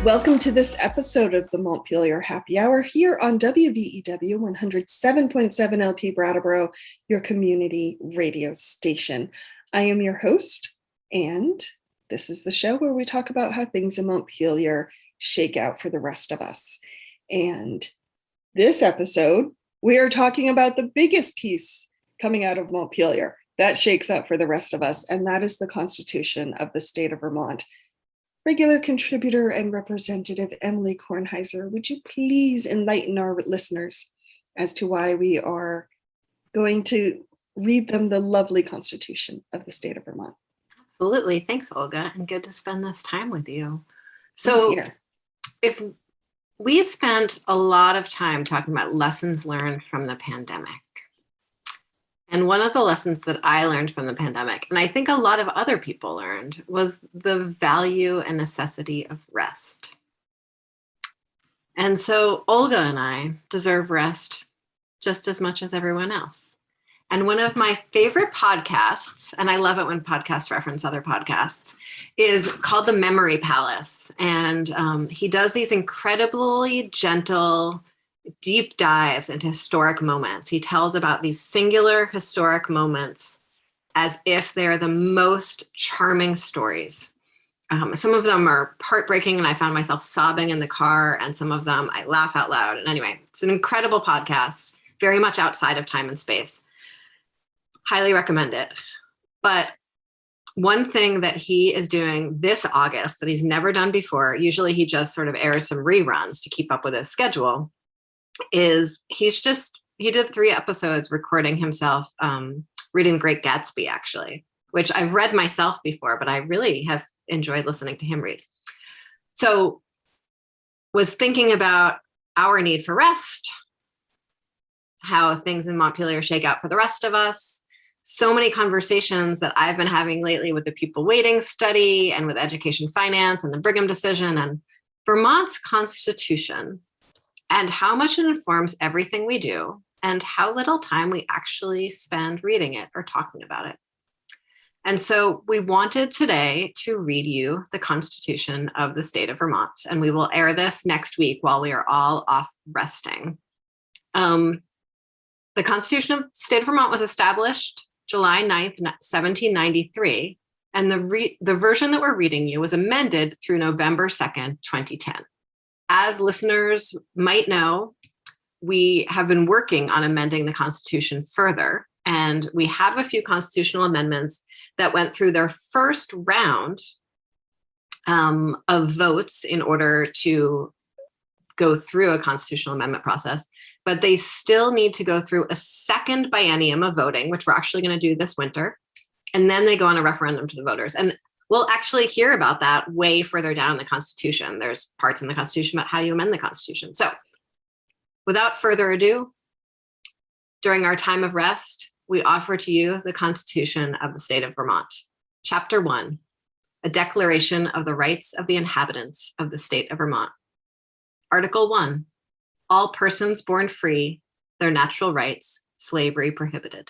Welcome to this episode of the Montpelier Happy Hour here on WVEW 107.7 LP Brattleboro, your community radio station. I am your host, and this is the show where we talk about how things in Montpelier shake out for the rest of us. And this episode, we are talking about the biggest piece coming out of Montpelier that shakes out for the rest of us, and that is the Constitution of the state of Vermont. Regular contributor and representative Emily Kornheiser, would you please enlighten our listeners as to why we are going to read them the lovely Constitution of the state of Vermont? Absolutely. Thanks, Olga, and good to spend this time with you. So if we spent a lot of time talking about lessons learned from the pandemic. And one of the lessons that I learned from the pandemic, and I think a lot of other people learned, was the value and necessity of rest. And so Olga and I deserve rest just as much as everyone else. And one of my favorite podcasts, and I love it when podcasts reference other podcasts, is called The Memory Palace. And he does these incredibly gentle, deep dives into historic moments. He tells about these singular historic moments as if they're the most charming stories. Some of them are heartbreaking, and I found myself sobbing in the car, and some of them I laugh out loud. And anyway, it's an incredible podcast, very much outside of time and space. Highly recommend it. But one thing that he is doing this August that he's never done before, usually he just sort of airs some reruns to keep up with his schedule, is he did 3 episodes recording himself reading The Great Gatsby, actually, which I've read myself before, but I really have enjoyed listening to him read. So was thinking about our need for rest, how things in Montpelier shake out for the rest of us. So many conversations that I've been having lately with the pupil waiting study and with education finance and the Brigham decision and Vermont's Constitution, and how much it informs everything we do and how little time we actually spend reading it or talking about it. And so we wanted today to read you the Constitution of the state of Vermont, and we will air this next week while we are all off resting. The Constitution of the state of Vermont was established July 9th, 1793, and the version that we're reading you was amended through November 2nd, 2010. As listeners might know, we have been working on amending the Constitution further, and we have a few constitutional amendments that went through their first round of votes in order to go through a constitutional amendment process, but they still need to go through a second biennium of voting, which we're actually going to do this winter, and then they go on a referendum to the voters. And we'll actually hear about that way further down in the Constitution. There's parts in the Constitution about how you amend the Constitution. So without further ado, during our time of rest, we offer to you the Constitution of the state of Vermont. Chapter 1, a declaration of the rights of the inhabitants of the state of Vermont. Article 1, all persons born free, their natural rights, slavery prohibited.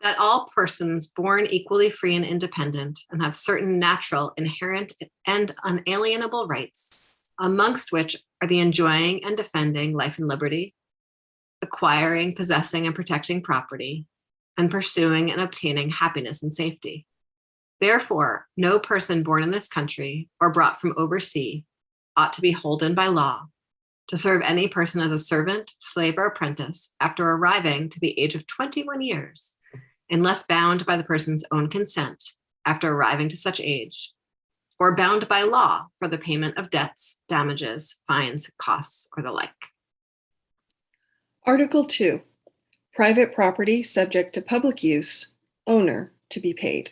That all persons born equally free and independent and have certain natural, inherent, and unalienable rights, amongst which are the enjoying and defending life and liberty, acquiring, possessing, and protecting property, and pursuing and obtaining happiness and safety. Therefore, no person born in this country or brought from overseas ought to be holden by law to serve any person as a servant, slave, or apprentice after arriving to the age of 21 years, unless bound by the person's own consent after arriving to such age, or bound by law for the payment of debts, damages, fines, costs, or the like. Article 2, private property subject to public use, owner to be paid.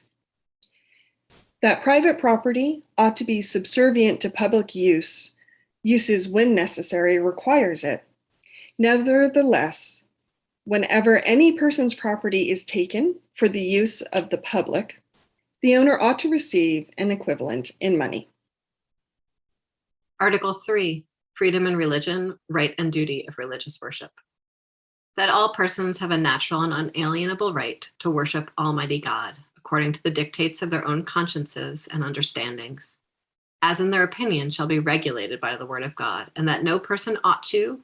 That private property ought to be subservient to public uses when necessary requires it. Nevertheless, whenever any person's property is taken for the use of the public, the owner ought to receive an equivalent in money. Article 3, freedom in religion, right and duty of religious worship. That all persons have a natural and unalienable right to worship Almighty God, according to the dictates of their own consciences and understandings, as in their opinion shall be regulated by the word of God, and that no person ought to,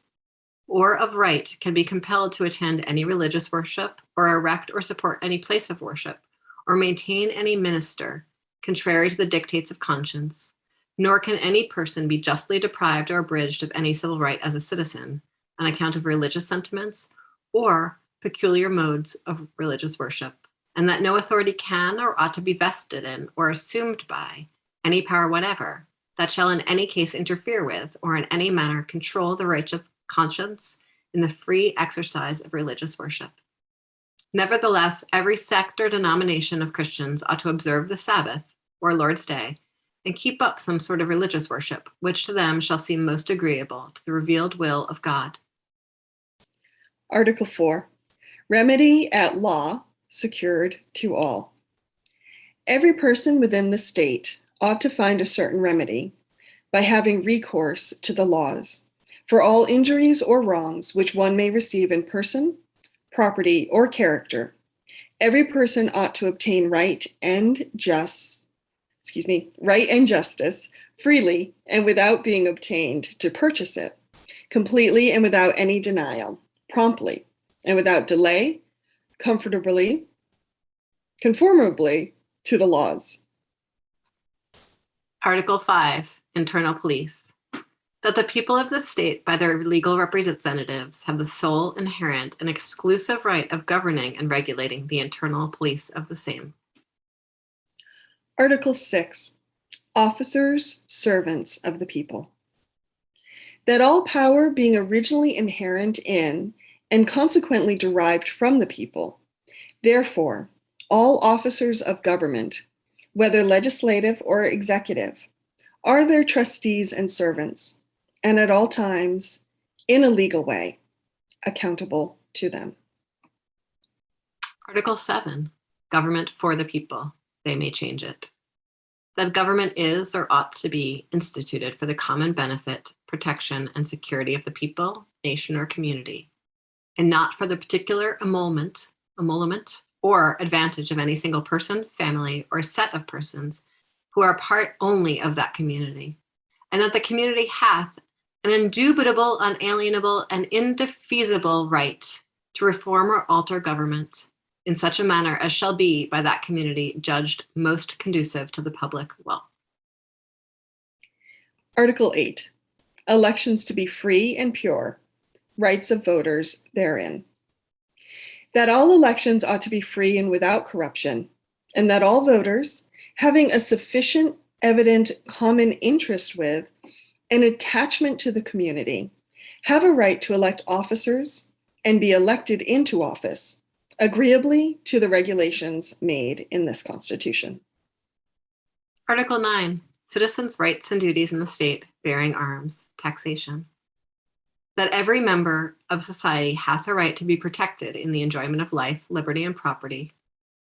or of right, can be compelled to attend any religious worship, or erect or support any place of worship, or maintain any minister, contrary to the dictates of conscience, nor can any person be justly deprived or abridged of any civil right as a citizen, on account of religious sentiments, or peculiar modes of religious worship, and that no authority can or ought to be vested in or assumed by any power whatever that shall in any case interfere with or in any manner control the rights of conscience in the free exercise of religious worship. Nevertheless, every sect or denomination of Christians ought to observe the Sabbath, or Lord's Day, and keep up some sort of religious worship, which to them shall seem most agreeable to the revealed will of God. Article 4. Remedy at law secured to all. Every person within the state ought to find a certain remedy by having recourse to the laws for all injuries or wrongs which one may receive in person, property, or character. Every person ought to obtain right and justice freely and without being obtained to purchase it, completely and without any denial, promptly and without delay, conformably to the laws. Article 5, Internal Police. That the people of the state, by their legal representatives, have the sole, inherent, and exclusive right of governing and regulating the internal police of the same. Article 6. Officers, servants of the people. That all power being originally inherent in and consequently derived from the people, therefore, all officers of government, whether legislative or executive, are their trustees and servants, and at all times, in a legal way, accountable to them. Article 7, Government for the people. They may change it. That government is or ought to be instituted for the common benefit, protection, and security of the people, nation, or community, and not for the particular emolument, or advantage of any single person, family, or set of persons who are part only of that community, and that the community hath an indubitable, unalienable, and indefeasible right to reform or alter government in such a manner as shall be by that community judged most conducive to the public wealth. Article 8. Elections to be free and pure, rights of voters therein. That all elections ought to be free and without corruption, and that all voters, having a sufficient, evident common interest with and attachment to the community, have a right to elect officers and be elected into office, agreeably to the regulations made in this Constitution. Article 9, Citizens' Rights and Duties in the State, bearing arms, taxation. That every member of society hath a right to be protected in the enjoyment of life, liberty, and property,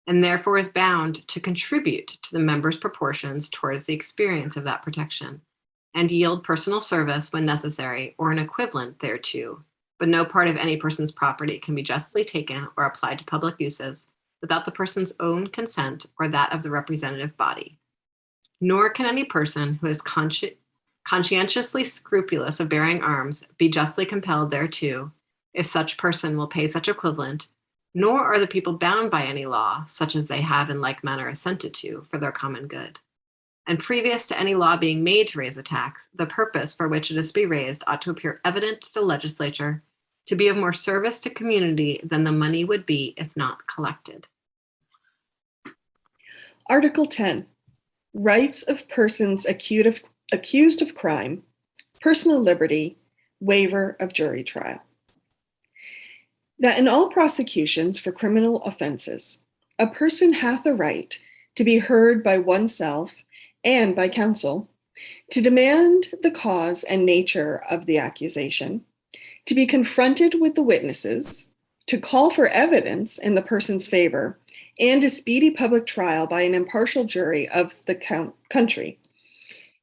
and therefore is bound to contribute to the members' proportions towards the experience of that protection, and yield personal service when necessary or an equivalent thereto, but no part of any person's property can be justly taken or applied to public uses without the person's own consent or that of the representative body. Nor can any person who is conscientiously scrupulous of bearing arms be justly compelled thereto, if such person will pay such equivalent, nor are the people bound by any law, such as they have in like manner assented to, for their common good. And previous to any law being made to raise a tax, the purpose for which it is to be raised ought to appear evident to the legislature to be of more service to community than the money would be if not collected. Article 10. Rights of persons accused of crime, personal liberty, waiver of jury trial. That in all prosecutions for criminal offenses, a person hath a right to be heard by oneself and by counsel, to demand the cause and nature of the accusation, to be confronted with the witnesses, to call for evidence in the person's favor, and a speedy public trial by an impartial jury of the country,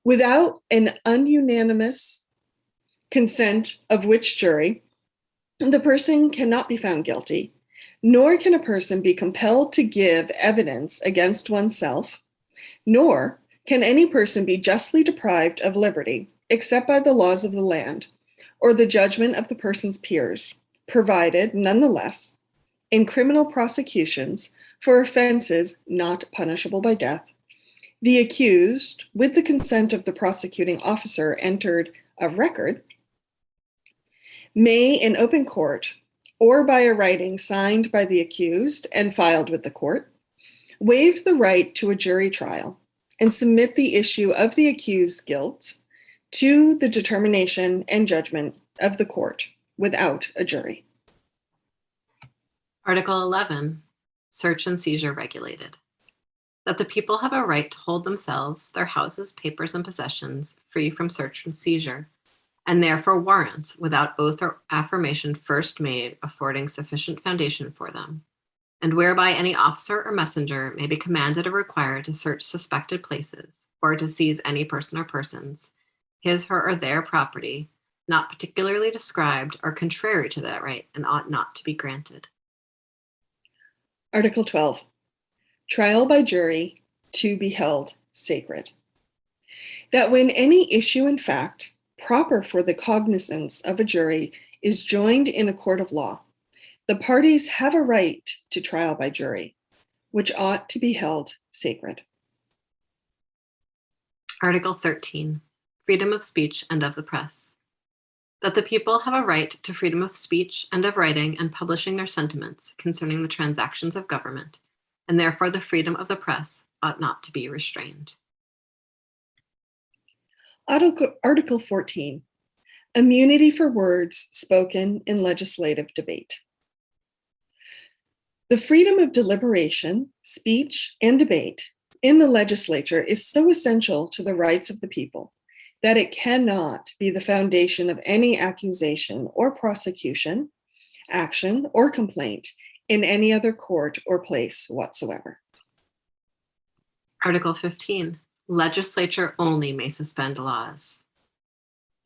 without an ununanimous consent of which jury, the person cannot be found guilty, nor can a person be compelled to give evidence against oneself, nor Can any person be justly deprived of liberty except by the laws of the land or the judgment of the person's peers, provided, nonetheless, in criminal prosecutions for offenses not punishable by death, the accused, with the consent of the prosecuting officer entered of record, may in open court or by a writing signed by the accused and filed with the court, waive the right to a jury trial and submit the issue of the accused's guilt to the determination and judgment of the court without a jury. Article 11, search and seizure regulated. That the people have a right to hold themselves, their houses, papers, and possessions free from search and seizure, and therefore warrants without oath or affirmation first made affording sufficient foundation for them, and whereby any officer or messenger may be commanded or required to search suspected places or to seize any person or persons, his, her, or their property, not particularly described or contrary to that right and ought not to be granted. Article 12, trial by jury to be held sacred. That when any issue in fact proper for the cognizance of a jury is joined in a court of law, the parties have a right to trial by jury, which ought to be held sacred. Article 13, freedom of speech and of the press. That the people have a right to freedom of speech and of writing and publishing their sentiments concerning the transactions of government, and therefore the freedom of the press ought not to be restrained. Article 14, immunity for words spoken in legislative debate. The freedom of deliberation, speech, and debate in the legislature is so essential to the rights of the people that it cannot be the foundation of any accusation or prosecution, action, or complaint in any other court or place whatsoever. Article 15, legislature only may suspend laws.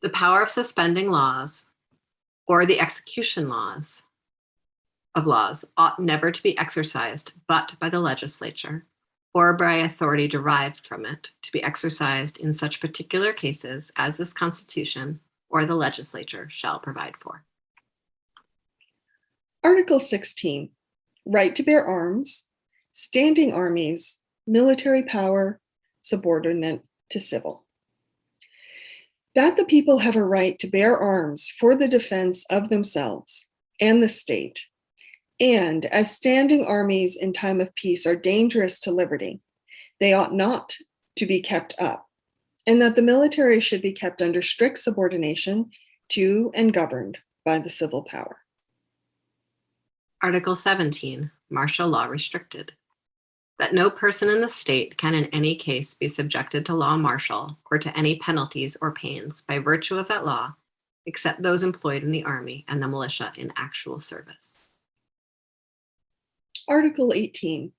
The power of suspending laws or the execution of laws ought never to be exercised but by the legislature or by authority derived from it to be exercised in such particular cases as this Constitution or the legislature shall provide for. Article 16, right to bear arms, standing armies, military power, subordinate to civil. That the people have a right to bear arms for the defense of themselves and the state, and as standing armies in time of peace are dangerous to liberty, they ought not to be kept up, and that the military should be kept under strict subordination to and governed by the civil power. Article 17, martial law restricted. That no person in the state can in any case be subjected to law martial or to any penalties or pains by virtue of that law, except those employed in the army and the militia in actual service. Article 18,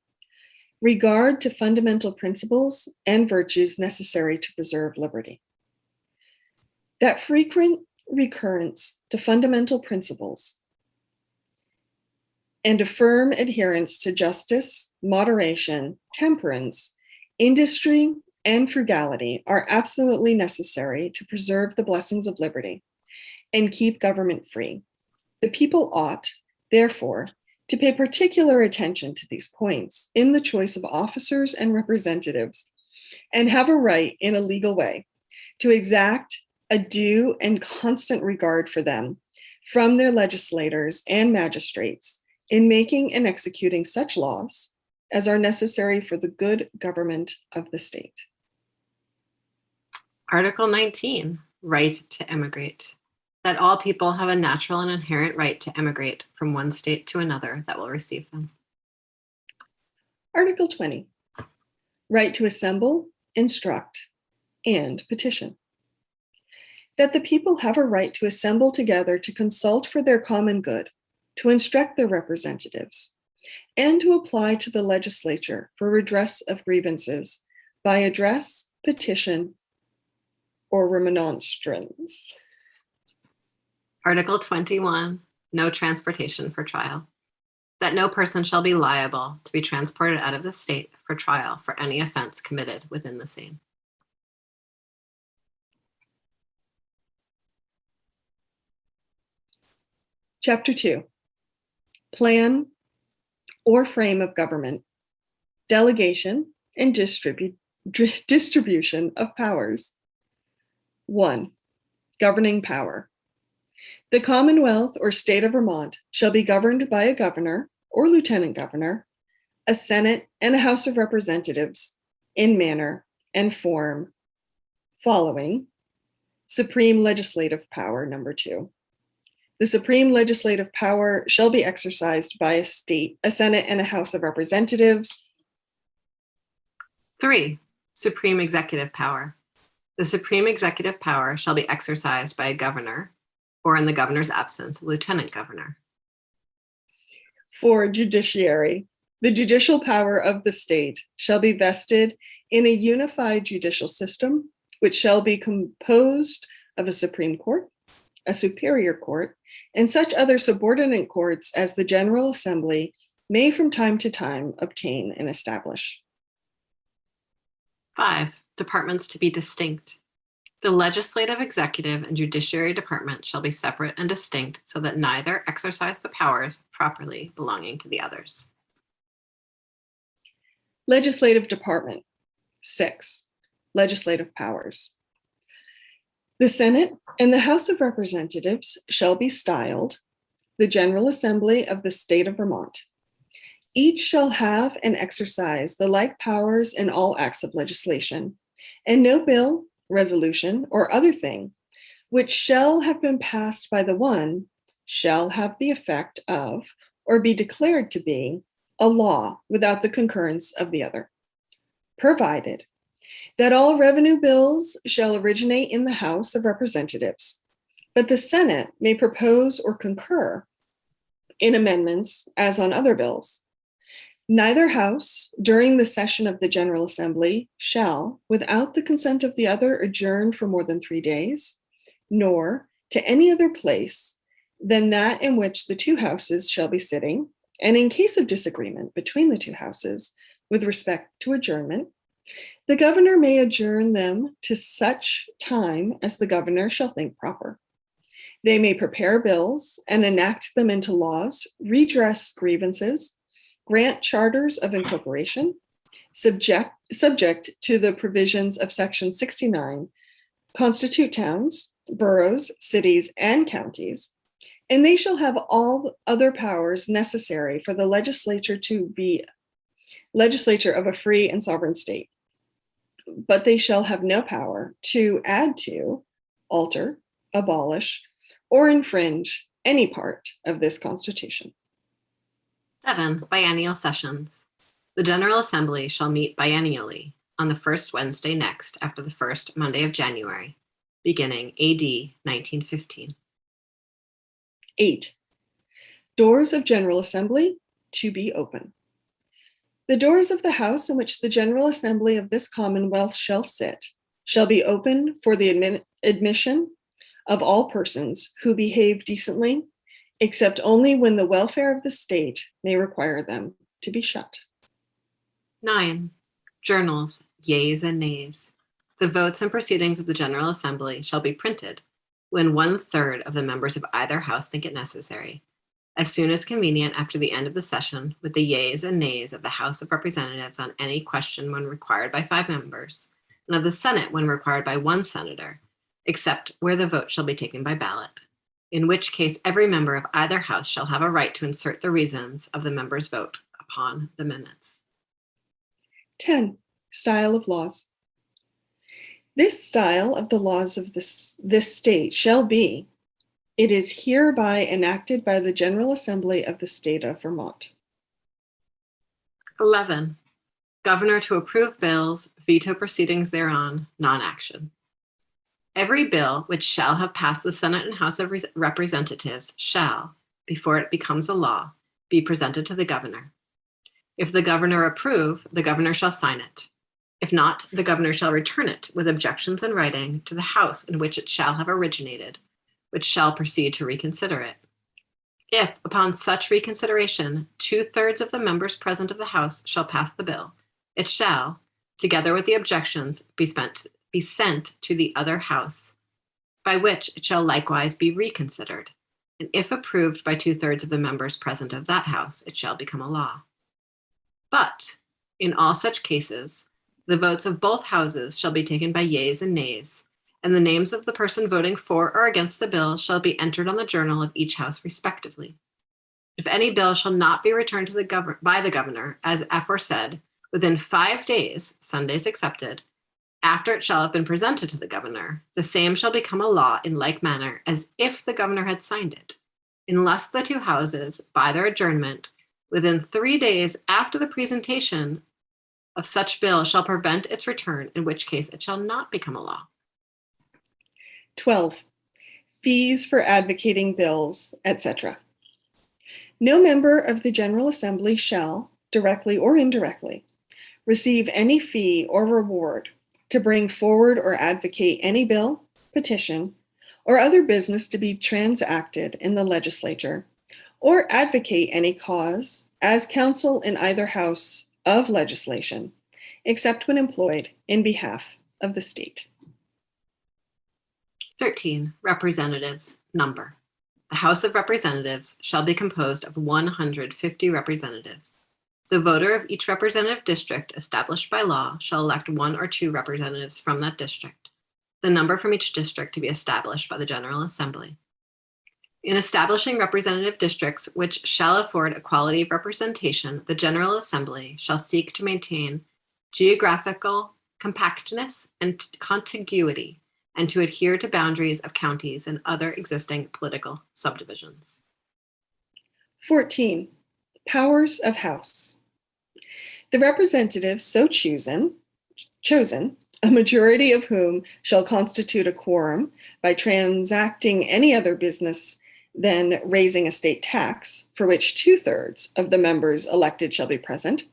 regard to fundamental principles and virtues necessary to preserve liberty. That frequent recurrence to fundamental principles and a firm adherence to justice, moderation, temperance, industry, and frugality are absolutely necessary to preserve the blessings of liberty and keep government free. The people ought, therefore, to pay particular attention to these points in the choice of officers and representatives, and have a right in a legal way to exact a due and constant regard for them from their legislators and magistrates in making and executing such laws as are necessary for the good government of the state. Article 19, right to immigrate. That all people have a natural and inherent right to emigrate from one state to another that will receive them. Article 20, right to assemble, instruct, and petition. That the people have a right to assemble together to consult for their common good, to instruct their representatives, and to apply to the legislature for redress of grievances by address, petition, or remonstrance. Article 21, no transportation for trial. That no person shall be liable to be transported out of the state for trial for any offense committed within the same. Chapter 2, Plan or Frame of Government, Delegation and Distribution of Powers. 1. Governing Power. The Commonwealth or State of Vermont shall be governed by a governor or lieutenant governor, a Senate and a House of Representatives in manner and form following. Supreme legislative power, number 2. The supreme legislative power shall be exercised by a Senate and a House of Representatives. 3. Supreme executive power. The supreme executive power shall be exercised by a governor, or in the governor's absence, a lieutenant governor. 4. Judiciary. The judicial power of the state shall be vested in a unified judicial system, which shall be composed of a Supreme Court, a Superior Court, and such other subordinate courts as the General Assembly may from time to time obtain and establish. 5. Departments to be distinct. The legislative, executive, and judiciary department shall be separate and distinct so that neither exercise the powers properly belonging to the others. Legislative Department. 6. Legislative powers. The Senate and the House of Representatives shall be styled the General Assembly of the State of Vermont. Each shall have and exercise the like powers in all acts of legislation, and no bill, resolution, or other thing which shall have been passed by the one shall have the effect of or be declared to be a law without the concurrence of the other, provided that all revenue bills shall originate in the House of Representatives, but the Senate may propose or concur in amendments as on other bills. Neither house, during the session of the General Assembly, shall, without the consent of the other, adjourn for more than 3 days, nor to any other place than that in which the two houses shall be sitting, and in case of disagreement between the two houses with respect to adjournment, the governor may adjourn them to such time as the governor shall think proper. They may prepare bills and enact them into laws, redress grievances, grant charters of incorporation, subject to the provisions of Section 69, constitute towns, boroughs, cities, and counties, and they shall have all other powers necessary for the legislature to be legislature of a free and sovereign state. But they shall have no power to add to, alter, abolish, or infringe any part of this Constitution. 7. Biennial sessions. The General Assembly shall meet biennially on the first Wednesday next after the first Monday of January, beginning AD 1915. 8. Doors of General Assembly to be open. The doors of the house in which the General Assembly of this Commonwealth shall sit shall be open for the admission of all persons who behave decently, except only when the welfare of the state may require them to be shut. 9. Journals, yeas and nays. The votes and proceedings of the General Assembly shall be printed when 1/3 of the members of either house think it necessary, as soon as convenient after the end of the session, with the yeas and nays of the House of Representatives on any question when required by 5 members, and of the Senate when required by 1 senator, except where the vote shall be taken by ballot, in which case every member of either house shall have a right to insert the reasons of the member's vote upon the minutes. 10. Style of laws. This style of the laws of this state shall be, it is hereby enacted by the General Assembly of the State of Vermont. 11. Governor to approve bills, veto proceedings thereon, non-action. Every bill which shall have passed the Senate and House of Representatives shall, before it becomes a law, be presented to the governor. If the governor approve, the governor shall sign it. If not, the governor shall return it with objections in writing to the house in which it shall have originated, which shall proceed to reconsider it. If, upon such reconsideration, 2/3 of the members present of the House shall pass the bill, it shall, together with the objections, be sent to the other House, by which it shall likewise be reconsidered, and if approved by 2/3 of the members present of that House, it shall become a law. But in all such cases, the votes of both houses shall be taken by yeas and nays, and the names of the person voting for or against the bill shall be entered on the journal of each house respectively. If any bill shall not be returned to by the governor, as aforesaid, within 5 days, Sundays excepted, after it shall have been presented to the governor, the same shall become a law in like manner as if the governor had signed it, unless the two houses, by their adjournment, within 3 days after the presentation of such bill shall prevent its return, in which case it shall not become a law. 12. Fees for advocating bills, etc. No member of the General Assembly shall, directly or indirectly, receive any fee or reward to bring forward or advocate any bill, petition, or other business to be transacted in the legislature, or advocate any cause as counsel in either house of legislation, except when employed in behalf of the state. 13. Representatives, number. The House of Representatives shall be composed of 150 representatives. The voter of each representative district established by law shall elect 1 or 2 representatives from that district, the number from each district to be established by the General Assembly. In establishing representative districts which shall afford equality of representation, the General Assembly shall seek to maintain geographical compactness and contiguity, and to adhere to boundaries of counties and other existing political subdivisions. 14. Powers of House. The representatives so chosen, a majority of whom shall constitute a quorum by transacting any other business than raising a state tax, for which 2/3 of the members elected shall be present,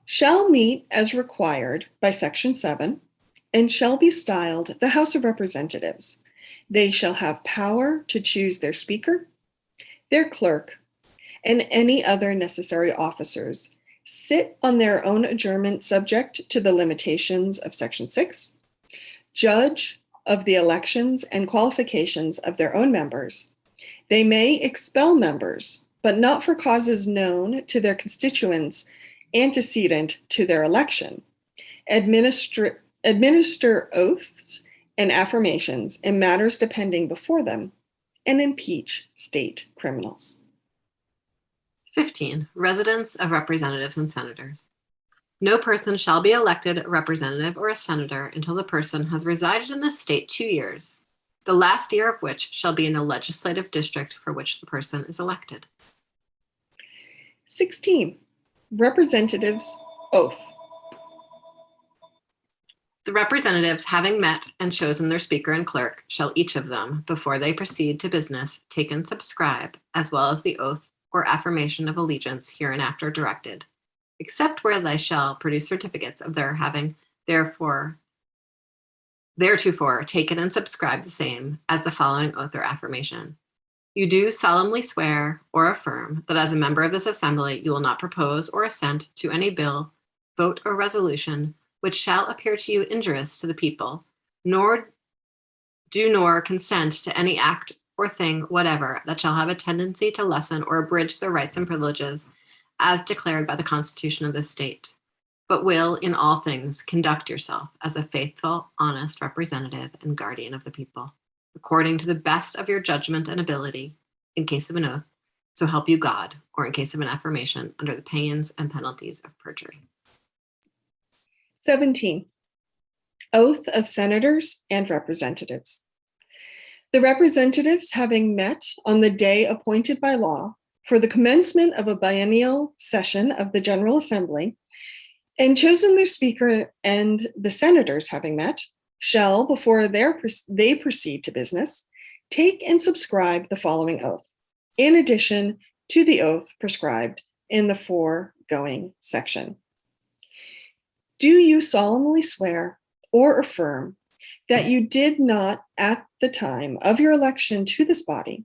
shall meet as required by Section 7, and shall be styled the House of Representatives. They shall have power to choose their speaker, their clerk, and any other necessary officers, sit on their own adjournment subject to the limitations of Section 6, judge of the elections and qualifications of their own members. They may expel members, but not for causes known to their constituents antecedent to their election, administer oaths and affirmations in matters depending before them, and impeach state criminals. 15. Residence of representatives and senators. No person shall be elected a representative or a senator until the person has resided in the state 2 years, the last year of which shall be in the legislative district for which the person is elected. 16. Representatives' oath. The representatives, having met and chosen their speaker and clerk, shall each of them, before they proceed to business, take and subscribe, as well as the oath or affirmation of allegiance hereinafter directed, except where they shall produce certificates of their having theretofore taken and subscribed the same as the following oath or affirmation. You do solemnly swear or affirm that as a member of this assembly, you will not propose or assent to any bill, vote, or resolution which shall appear to you injurious to the people, nor consent to any act or thing whatever that shall have a tendency to lessen or abridge the rights and privileges as declared by the Constitution of this state, but will in all things conduct yourself as a faithful, honest representative and guardian of the people, according to the best of your judgment and ability, in case of an oath, so help you God, or in case of an affirmation under the pains and penalties of perjury. 17. Oath of Senators and Representatives. The representatives, having met on the day appointed by law for the commencement of a biennial session of the General Assembly, and chosen their speaker, and the senators having met, shall, before they proceed to business, take and subscribe the following oath, in addition to the oath prescribed in the foregoing section. Do you solemnly swear or affirm that you did not at the time of your election to this body,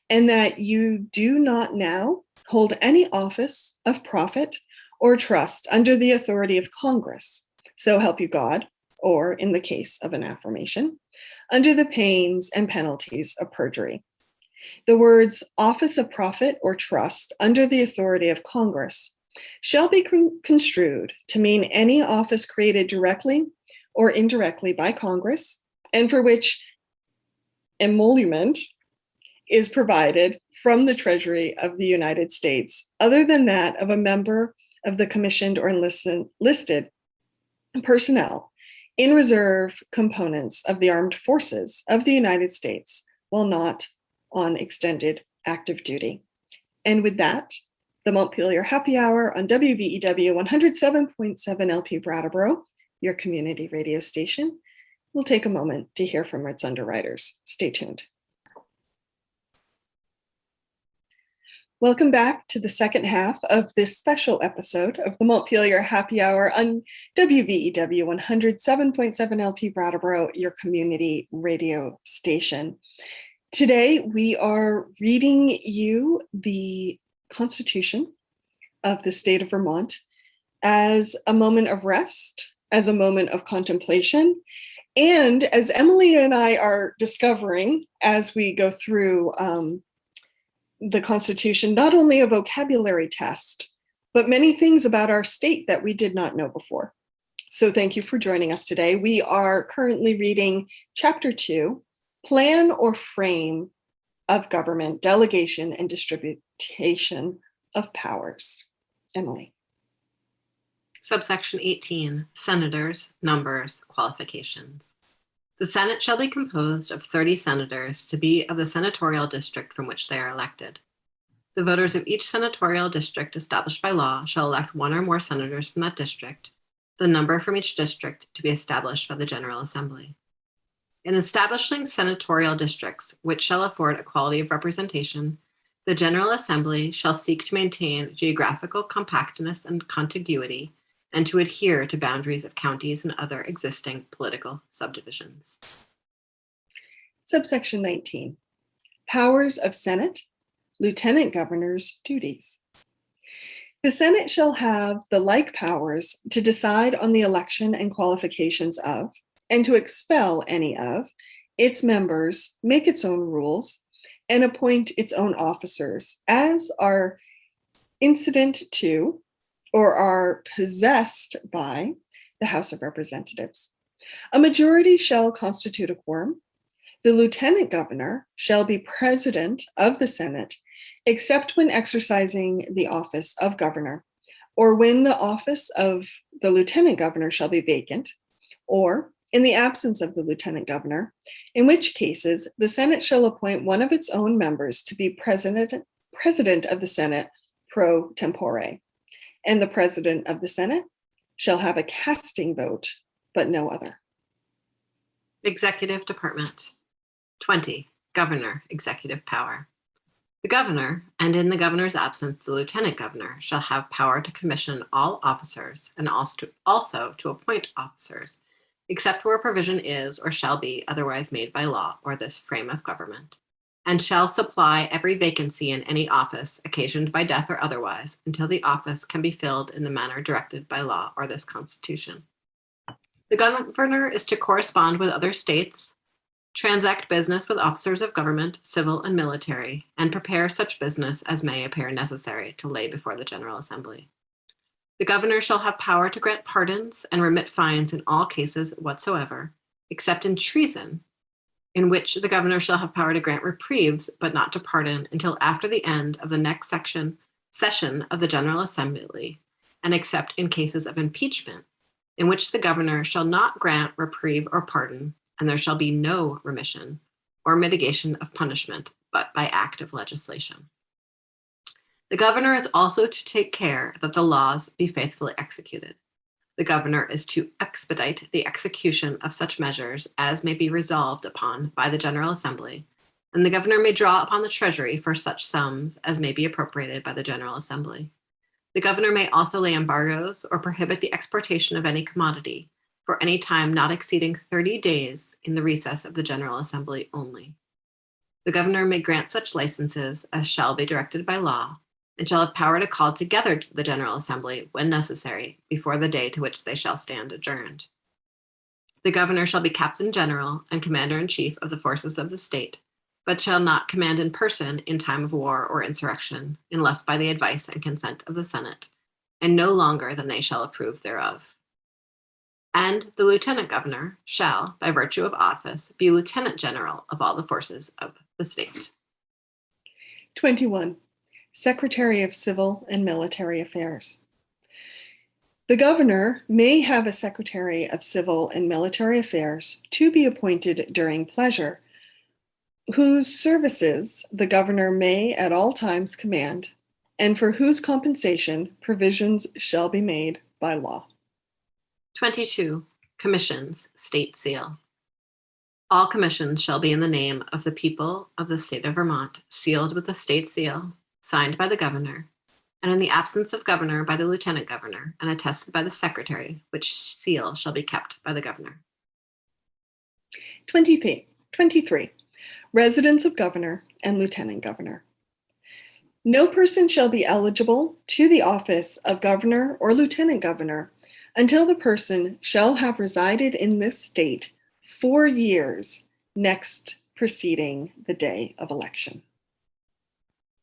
and that you do not now hold any office of profit or trust under the authority of Congress, so help you God, or in the case of an affirmation, under the pains and penalties of perjury, The words office of profit or trust under the authority of Congress shall be construed to mean any office created directly or indirectly by Congress and for which emolument is provided from the Treasury of the United States, other than that of a member of the commissioned or enlisted personnel in reserve components of the armed forces of the United States while not on extended active duty. And with that, the Montpelier Happy Hour on WVEW 107.7 LP Brattleboro, your community radio station, will take a moment to hear from its underwriters. Stay tuned. Welcome back to the second half of this special episode of the Montpelier Happy Hour on WVEW 107.7 LP Brattleboro, your community radio station. Today, we are reading you the Constitution of the state of Vermont as a moment of rest, as a moment of contemplation, and as Emily and I are discovering as we go through the Constitution, not only a vocabulary test, but many things about our state that we did not know before. So thank you for joining us today. We are currently reading Chapter 2, Plan or Frame of Government, Delegation, and Distribution of Powers. Emily. Subsection 18, Senators, Numbers, Qualifications. The Senate shall be composed of 30 senators to be of the senatorial district from which they are elected. The voters of each senatorial district established by law shall elect one or more senators from that district, the number from each district to be established by the General Assembly. In establishing senatorial districts, which shall afford equality of representation, the General Assembly shall seek to maintain geographical compactness and contiguity, and to adhere to boundaries of counties and other existing political subdivisions. Subsection 19, Powers of Senate, Lieutenant Governor's duties. The Senate shall have the like powers to decide on the election and qualifications of, and to expel any of, its members, make its own rules, and appoint its own officers, as are incident to or are possessed by the House of Representatives. A majority shall constitute a quorum. The lieutenant governor shall be president of the Senate, except when exercising the office of governor, or when the office of the lieutenant governor shall be vacant, or in the absence of the lieutenant governor, in which cases the Senate shall appoint one of its own members to be president of the Senate pro tempore. And the president of the Senate shall have a casting vote, but no other. Executive Department. 20. Governor, executive power. The governor, and in the governor's absence, the lieutenant governor, shall have power to commission all officers and also to appoint officers, except where a provision is or shall be otherwise made by law or this frame of government, and shall supply every vacancy in any office occasioned by death or otherwise until the office can be filled in the manner directed by law or this Constitution. The governor is to correspond with other states, transact business with officers of government, civil and military, and prepare such business as may appear necessary to lay before the General Assembly. The governor shall have power to grant pardons and remit fines in all cases whatsoever, except in treason, in which the governor shall have power to grant reprieves, but not to pardon until after the end of the next session of the General Assembly, and except in cases of impeachment, in which the governor shall not grant reprieve or pardon, and there shall be no remission or mitigation of punishment, but by act of legislation. The governor is also to take care that the laws be faithfully executed. The governor is to expedite the execution of such measures as may be resolved upon by the General Assembly, and the governor may draw upon the Treasury for such sums as may be appropriated by the General Assembly. The governor may also lay embargoes or prohibit the exportation of any commodity for any time not exceeding 30 days in the recess of the General Assembly only. The governor may grant such licenses as shall be directed by law, and shall have power to call together the General Assembly when necessary before the day to which they shall stand adjourned. The governor shall be captain general and commander-in-chief of the forces of the state, but shall not command in person in time of war or insurrection, unless by the advice and consent of the Senate, and no longer than they shall approve thereof. And the lieutenant governor shall, by virtue of office, be lieutenant general of all the forces of the state. 21. Secretary of Civil and Military Affairs. The governor may have a Secretary of Civil and Military Affairs to be appointed during pleasure, whose services the governor may at all times command, and for whose compensation provisions shall be made by law. 22. Commissions, State Seal. All commissions shall be in the name of the people of the state of Vermont, sealed with the state seal, signed by the governor, and in the absence of governor by the lieutenant governor, and attested by the secretary, which seal shall be kept by the governor. 23. Residence of governor and lieutenant governor. No person shall be eligible to the office of governor or lieutenant governor until the person shall have resided in this state 4 years next preceding the day of election.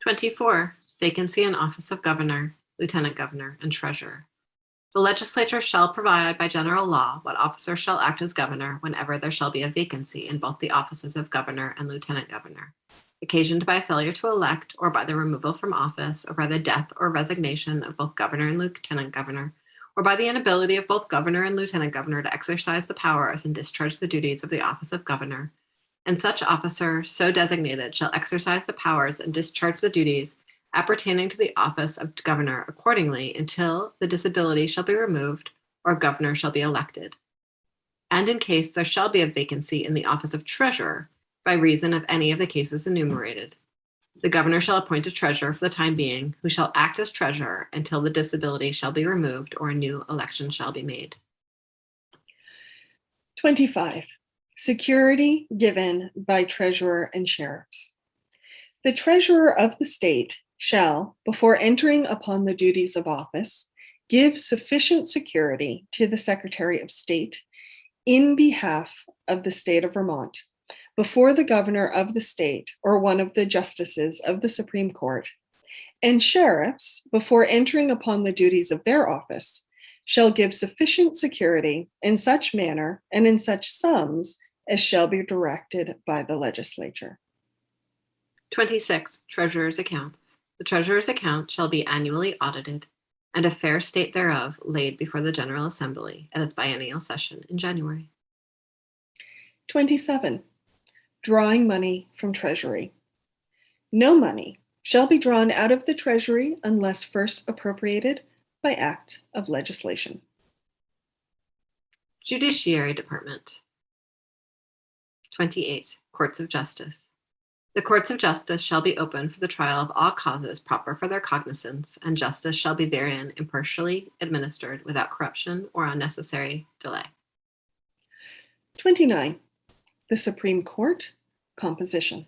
24. Vacancy in office of governor, lieutenant governor, and treasurer. The legislature shall provide by general law what officer shall act as governor whenever there shall be a vacancy in both the offices of governor and lieutenant governor, occasioned by failure to elect, or by the removal from office, or by the death or resignation of both governor and lieutenant governor, or by the inability of both governor and lieutenant governor to exercise the powers and discharge the duties of the office of governor, and such officer so designated shall exercise the powers and discharge the duties appertaining to the office of governor accordingly until the disability shall be removed or governor shall be elected. And in case there shall be a vacancy in the office of treasurer by reason of any of the cases enumerated, the governor shall appoint a treasurer for the time being, who shall act as treasurer until the disability shall be removed or a new election shall be made. 25. Security given by treasurer and sheriffs. The treasurer of the state shall, before entering upon the duties of office, give sufficient security to the Secretary of State in behalf of the state of Vermont, before the governor of the state or one of the justices of the Supreme Court, and sheriffs, before entering upon the duties of their office, shall give sufficient security in such manner and in such sums as shall be directed by the legislature. 26. Treasurer's accounts. The treasurer's account shall be annually audited, and a fair state thereof laid before the General Assembly at its biennial session in January. 27. Drawing money from Treasury. No money shall be drawn out of the Treasury unless first appropriated by act of legislation. Judiciary Department. 28. Courts of Justice. The courts of justice shall be open for the trial of all causes proper for their cognizance, and justice shall be therein impartially administered without corruption or unnecessary delay. 29. The Supreme Court composition.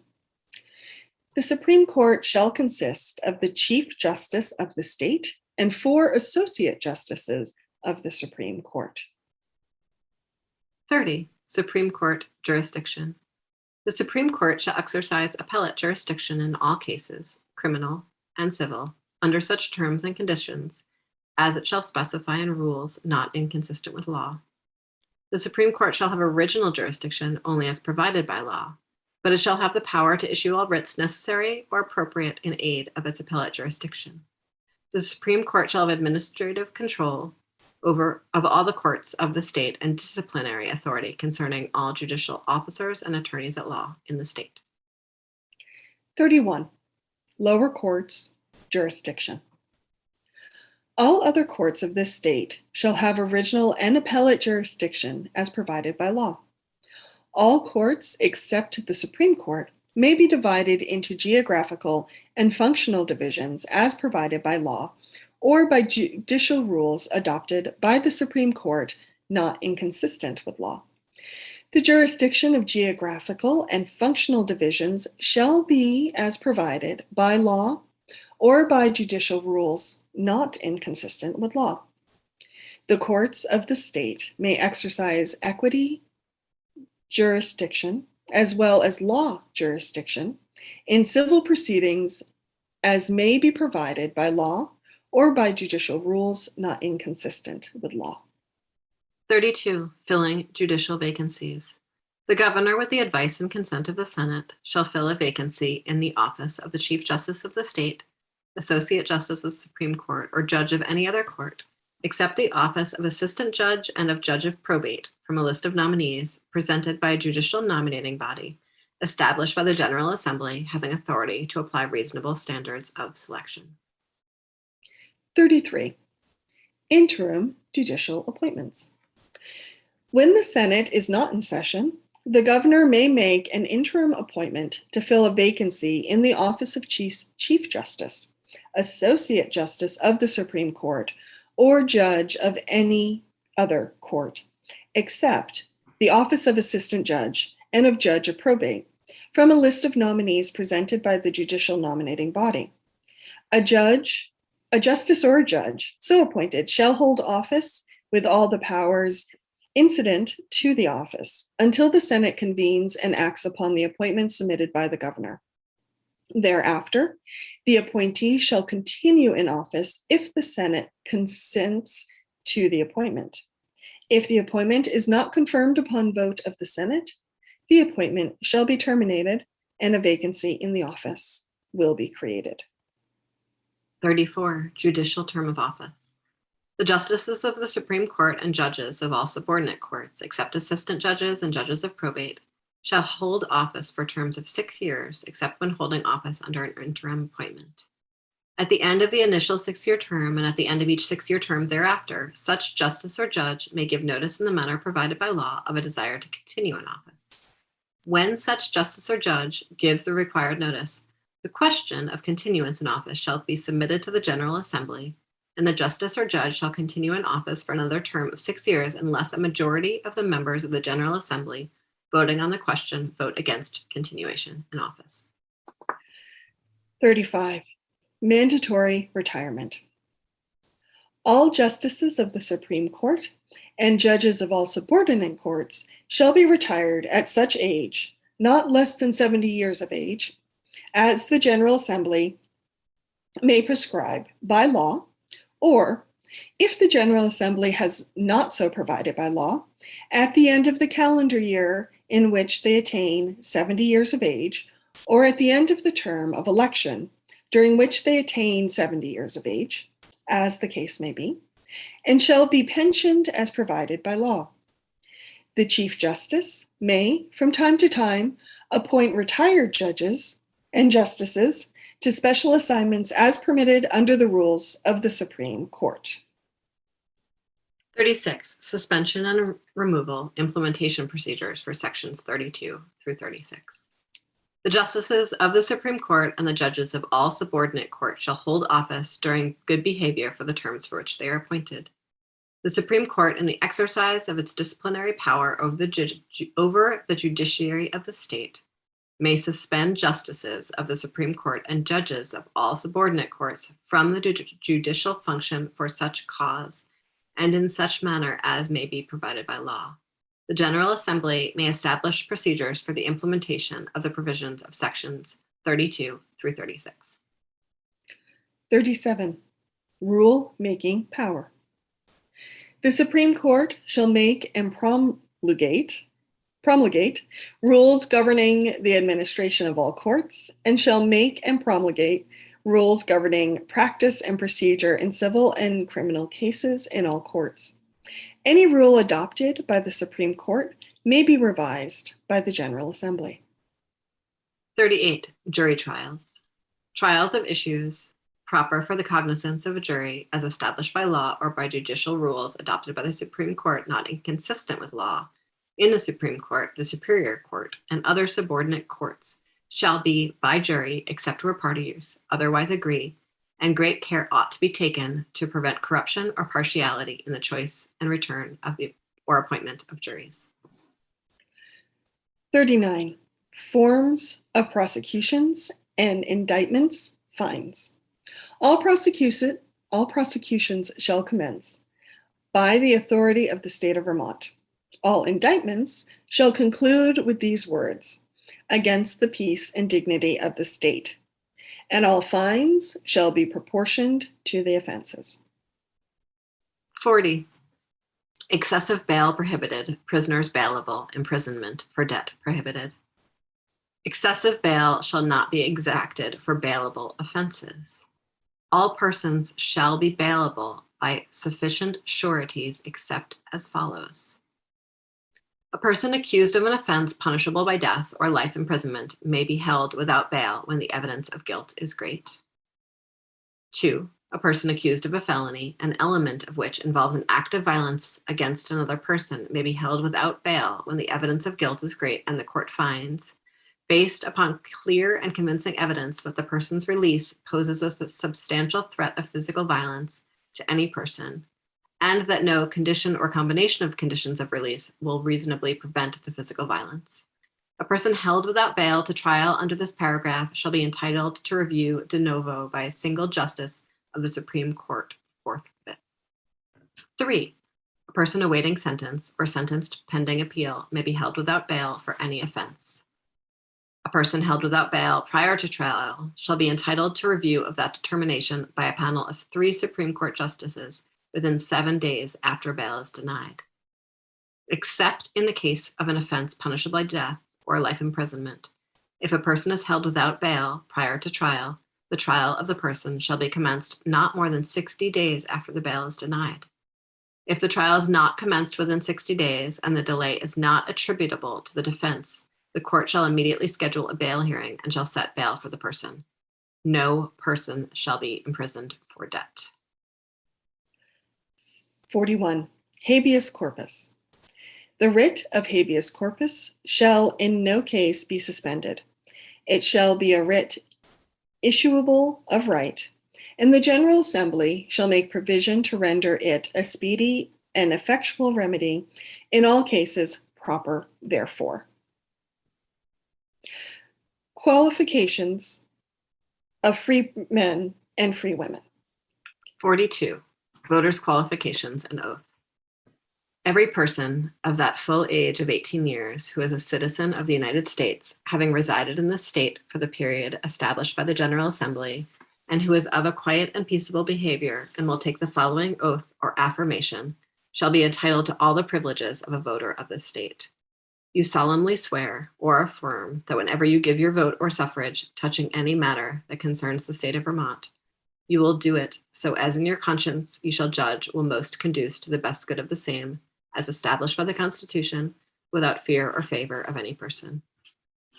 The Supreme Court shall consist of the Chief Justice of the state and 4 associate justices of the Supreme Court. 30. Supreme Court jurisdiction. The Supreme Court shall exercise appellate jurisdiction in all cases, criminal and civil, under such terms and conditions as it shall specify in rules not inconsistent with law. The Supreme Court shall have original jurisdiction only as provided by law, but it shall have the power to issue all writs necessary or appropriate in aid of its appellate jurisdiction. The Supreme Court shall have administrative control of all the courts of the state and disciplinary authority concerning all judicial officers and attorneys at law in the state. 31. Lower courts jurisdiction. All other courts of this state shall have original and appellate jurisdiction as provided by law. All courts except the Supreme Court may be divided into geographical and functional divisions as provided by law, or by judicial rules adopted by the Supreme Court not inconsistent with law. The jurisdiction of geographical and functional divisions shall be as provided by law or by judicial rules not inconsistent with law. The courts of the state may exercise equity jurisdiction as well as law jurisdiction, in civil proceedings as may be provided by law or by judicial rules not inconsistent with law. 32. Filling judicial vacancies. The governor, with the advice and consent of the Senate, shall fill a vacancy in the office of the Chief Justice of the State, Associate Justice of the Supreme Court, or Judge of any other court, except the office of Assistant Judge and of Judge of Probate, from a list of nominees presented by a judicial nominating body, established by the General Assembly, having authority to apply reasonable standards of selection. 33. Interim judicial appointments. When the Senate is not in session, the governor may make an interim appointment to fill a vacancy in the office of Chief Justice, Associate Justice of the Supreme Court, or Judge of any other court, except the office of Assistant Judge and of Judge of Probate, from a list of nominees presented by the judicial nominating body. A justice or a judge so appointed shall hold office with all the powers incident to the office until the Senate convenes and acts upon the appointment submitted by the governor. Thereafter, the appointee shall continue in office if the Senate consents to the appointment. If the appointment is not confirmed upon vote of the Senate, the appointment shall be terminated and a vacancy in the office will be created. 34. Judicial term of office. The justices of the Supreme Court and judges of all subordinate courts, except assistant judges and judges of probate, shall hold office for terms of 6 years, except when holding office under an interim appointment. At the end of the initial 6-year term and at the end of each 6-year term thereafter, such justice or judge may give notice in the manner provided by law of a desire to continue in office. When such justice or judge gives the required notice, the question of continuance in office shall be submitted to the General Assembly, and the justice or judge shall continue in office for another term of 6 years unless a majority of the members of the General Assembly voting on the question vote against continuation in office. 35. Mandatory retirement. All justices of the Supreme Court and judges of all subordinate courts shall be retired at such age, not less than 70 years of age, as the General Assembly may prescribe by law, or, if the General Assembly has not so provided by law, at the end of the calendar year in which they attain 70 years of age, or at the end of the term of election during which they attain 70 years of age, as the case may be, and shall be pensioned as provided by law. The Chief Justice may, from time to time, appoint retired judges and justices to special assignments as permitted under the rules of the Supreme Court. 36. Suspension and removal implementation procedures for sections 32 through 36. The justices of the Supreme Court and the judges of all subordinate courts shall hold office during good behavior for the terms for which they are appointed. The Supreme Court, in the exercise of its disciplinary power over the judiciary of the state, may suspend justices of the Supreme Court and judges of all subordinate courts from the judicial function for such cause, and in such manner as may be provided by law. The General Assembly may establish procedures for the implementation of the provisions of sections 32 through 36. 37. Rule-making power. The Supreme Court shall make and promulgate rules governing the administration of all courts, and shall make and promulgate rules governing practice and procedure in civil and criminal cases in all courts. Any rule adopted by the Supreme Court may be revised by the General Assembly. 38. Jury trials. Trials of issues proper for the cognizance of a jury as established by law or by judicial rules adopted by the Supreme Court not inconsistent with law in the Supreme Court, the Superior Court, and other subordinate courts shall be by jury except where parties otherwise agree, and great care ought to be taken to prevent corruption or partiality in the choice and return of the or appointment of juries. 39. Forms of prosecutions and indictments, fines. All prosecutions shall commence by the authority of the state of Vermont. All indictments shall conclude with these words, against the peace and dignity of the state, and all fines shall be proportioned to the offenses. 40. Excessive bail prohibited, prisoners bailable, imprisonment for debt prohibited. Excessive bail shall not be exacted for bailable offenses. All persons shall be bailable by sufficient sureties except as follows. A person accused of an offense punishable by death or life imprisonment may be held without bail when the evidence of guilt is great. 2. A person accused of a felony, an element of which involves an act of violence against another person, may be held without bail when the evidence of guilt is great and the court finds, based upon clear and convincing evidence, that the person's release poses a substantial threat of physical violence to any person, and that no condition or combination of conditions of release will reasonably prevent the physical violence. A person held without bail to trial under this paragraph shall be entitled to review de novo by a single justice of the Supreme Court forthwith. 3. A person awaiting sentence or sentenced pending appeal may be held without bail for any offense. A person held without bail prior to trial shall be entitled to review of that determination by a panel of 3 Supreme Court justices within 7 days after bail is denied, except in the case of an offense punishable by death or life imprisonment. If a person is held without bail prior to trial, the trial of the person shall be commenced not more than 60 days after the bail is denied. If the trial is not commenced within 60 days and the delay is not attributable to the defense, the court shall immediately schedule a bail hearing and shall set bail for the person. No person shall be imprisoned for debt. 41. Habeas corpus. The writ of habeas corpus shall in no case be suspended. It shall be a writ issuable of right, and the General Assembly shall make provision to render it a speedy and effectual remedy in all cases proper therefore. Qualifications of free men and free women. 42. Voters' qualifications and oath. Every person of that full age of 18 years who is a citizen of the United States, having resided in this state for the period established by the General Assembly, and who is of a quiet and peaceable behavior and will take the following oath or affirmation, shall be entitled to all the privileges of a voter of this state. You solemnly swear or affirm that whenever you give your vote or suffrage touching any matter that concerns the state of Vermont, you will do it so as in your conscience you shall judge will most conduce to the best good of the same, as established by the Constitution, without fear or favor of any person.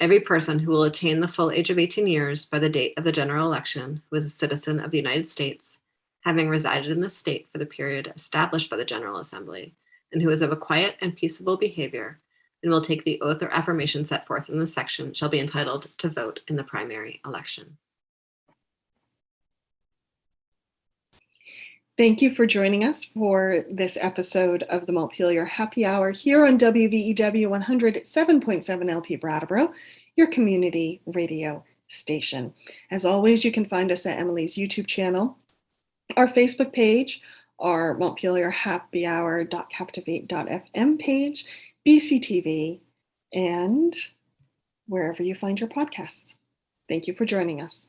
Every person who will attain the full age of 18 years by the date of the general election, who is a citizen of the United States, having resided in this state for the period established by the General Assembly, and who is of a quiet and peaceable behavior, and will take the oath or affirmation set forth in this section, shall be entitled to vote in the primary election. Thank you for joining us for this episode of the Montpelier Happy Hour here on WVEW 107.7 LP Brattleboro, your community radio station. As always, you can find us at Emily's YouTube channel, our Facebook page, our Montpelier Happy Hour.captivate.fm page, BCTV, and wherever you find your podcasts. Thank you for joining us.